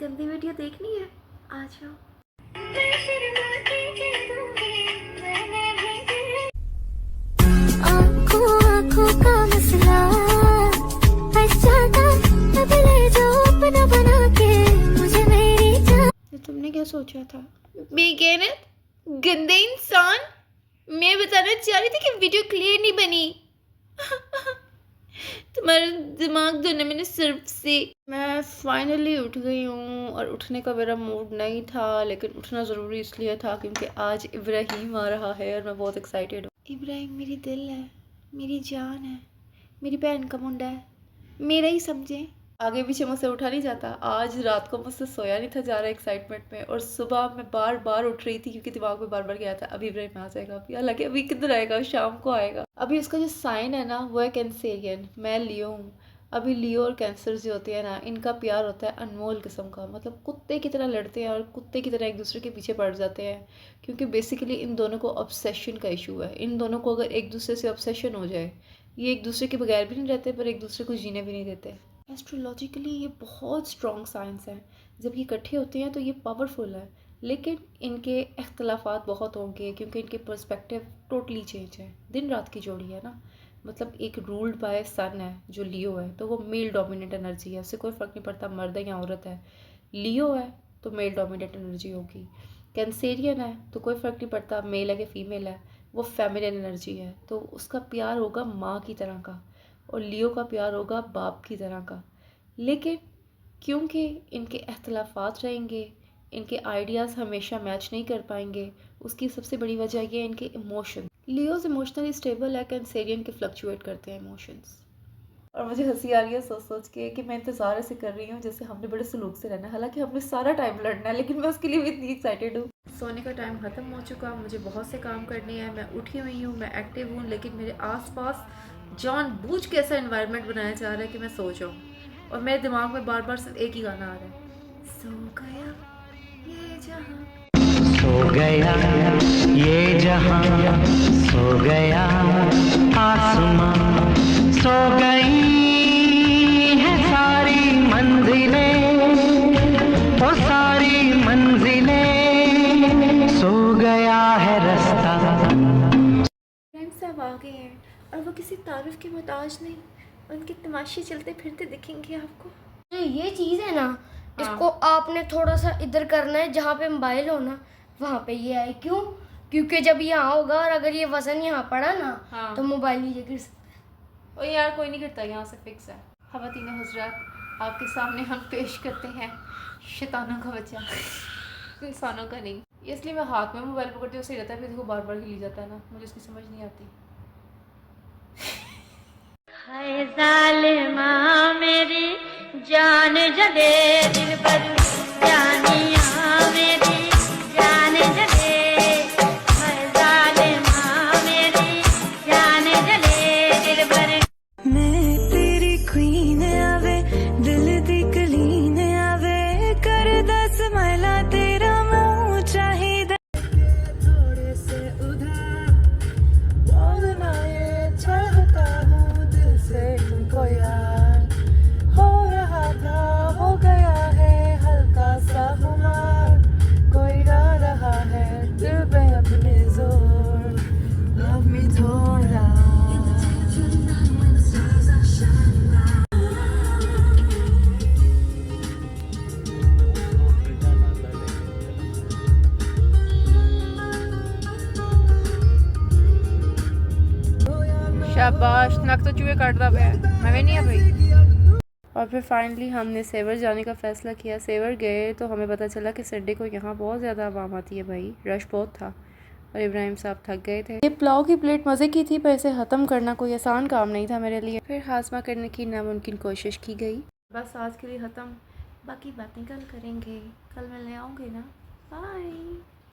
गंदी वीडियो देखनी है? आ जाओ। आँखों का मसला अपना बना के मुझे मेरी जान। तुमने क्या सोचा था? बेगैरत गंदे इंसान। मैं बताना चाह रही थी कि वीडियो क्लियर नहीं बनी। तुम्हारा दिमाग धोने मैंने सिर्फ से। मैं फाइनली उठ गई हूँ और उठने का मेरा मूड नहीं था, लेकिन उठना ज़रूरी इसलिए था क्योंकि आज इब्राहिम आ रहा है और मैं बहुत एक्साइटेड हूँ। इब्राहिम मेरी दिल है, मेरी जान है, मेरी बहन का मुंडा है, मेरा ही समझे। आगे पीछे मुझसे उठा नहीं जाता। आज रात को मुझसे सोया नहीं था जा रहा एक्साइटमेंट में, और सुबह मैं बार बार उठ रही थी क्योंकि दिमाग में बार बार गया था अभी इब्राहिम आ जाएगा, अभी हालांकि अभी किधर आएगा, शाम को आएगा। अभी उसका जो साइन है ना वो है कैंसेरियन, मैं लियो हूँ। अभी लियो और कैंसर जो होते हैं ना, इनका प्यार होता है अनमोल किस्म का, मतलब कुत्ते की तरह लड़ते हैं और कुत्ते की तरह एक दूसरे के पीछे पड़ जाते हैं, क्योंकि बेसिकली इन दोनों को ऑब्सेशन का इशू है। इन दोनों को अगर एक दूसरे से ऑब्सेशन हो जाए, ये एक दूसरे के बगैर भी नहीं रहते पर एक दूसरे को जीने भी नहीं देते। एस्ट्रोलॉजिकली ये बहुत स्ट्रॉन्ग साइंस है। जब ये इकट्ठे होते हैं तो ये पावरफुल है, लेकिन इनके इख्तलाफात बहुत होंगे क्योंकि इनके पर्सपेक्टिव टोटली चेंज है। दिन रात की जोड़ी है ना, मतलब एक रूल्ड बाय सन है जो लियो है, तो वो मेल डोमिनेंट एनर्जी है, उससे कोई फ़र्क नहीं पड़ता मर्द है या औरत है। लियो है तो मेल डोमिनेंट एनर्जी होगी। कैंसेरियन है तो कोई फ़र्क नहीं पड़ता मेल है कि फ़ीमेल है, वो फेमिनिन एनर्जी है, तो उसका प्यार होगा माँ की तरह का, और लियो का प्यार होगा बाप की तरह का। लेकिन क्योंकि इनके इख्तलाफात रहेंगे, इनके आइडियाज़ हमेशा मैच नहीं कर पाएंगे, उसकी सबसे बड़ी वजह यह है इनके इमोशन। लियोज इमोशनली स्टेबल है, कैंसेरियन के फ्लक्चुएट करते हैं इमोशंस। और मुझे हंसी आ रही है सोच सोच के कि मैं इंतज़ार ऐसे कर रही हूँ जैसे हमने बड़े सलूक से रहना है, हालांकि हमने सारा टाइम लड़ना है, लेकिन मैं उसके लिए भी इतनी एक्साइटेड हूँ। सोने का टाइम ख़त्म हो चुका, मुझे बहुत से काम करने हैं, मैं उठी हुई हूँ, मैं एक्टिव हूँ, लेकिन मेरे आसपास जानबूझ के ऐसा एनवायरनमेंट बनाया जा रहा है कि मैं सो जाऊँ, और मेरे दिमाग में बार बार सिर्फ एक ही गाना आ रहा है, सो गया ये जहां, सो गया ये जहां, सो गया आसमां, सो गई है सारी मंजिलें, वो सारी मंजिलें, सो गया है रास्ता। फ्रेंड साहब आ गए हैं और वो किसी तारीफ के मोहताज नहीं, उनके तमाशे चलते फिरते दिखेंगे आपको। ये चीज़ है ना, इसको आपने थोड़ा सा इधर करना है, जहाँ पे मोबाइल हो ना वहाँ पे ये आए। क्यों? क्योंकि जब यहाँ होगा और अगर ये वजन यहाँ पड़ा ना तो मोबाइल नीचे गिर सकता है। ओ यार कोई नहीं गिरता, यहाँ से फिक्स है। ख़वातीन हज़रात, आपके सामने हम पेश करते हैं शैतानों का बच्चा, इंसानों का नहीं। इसलिए मैं हाथ में मोबाइल पकड़ती हूँ, सही रहता है, फिर देखो बार बार हिली जाता है ना, मुझे इसकी समझ नहीं आती। हाय ज़ालिमा मेरी जान जले दिल पर, जानिया मेरी जान जले, हाय ज़ालिमा मेरी जान जले दिल पर। मैं तेरी क्वीन आवे, दिल दी कलीन आवे, कर दस मैला तेरा मुँह चाहिदा, थोड़े से उधार बोलना ये चाहता हूँ दिल से तुमको यार, हो रहा था हो गया है हल्का सा खुमार, कोई गा रहा है दिल पे अपने जोर, लव मी थोड़ा। शाबाश, नक तो चूहे काट रहा है, मैं नहीं है भाई। और फिर फाइनली हमने सेवर जाने का फ़ैसला किया। सेवर गए तो हमें पता चला कि संडे को यहाँ बहुत ज़्यादा आवाम आती है भाई, रश बहुत था, और इब्राहिम साहब थक गए थे। ये पुलाव की प्लेट मज़े की थी, पर इसे ख़त्म करना कोई आसान काम नहीं था मेरे लिए। फिर हाजमा करने की नामुमकिन कोशिश की गई। बस आज के लिए ख़त्म, बाकी बातें कल करेंगे, कल मिलने आऊँगी ना, बाय।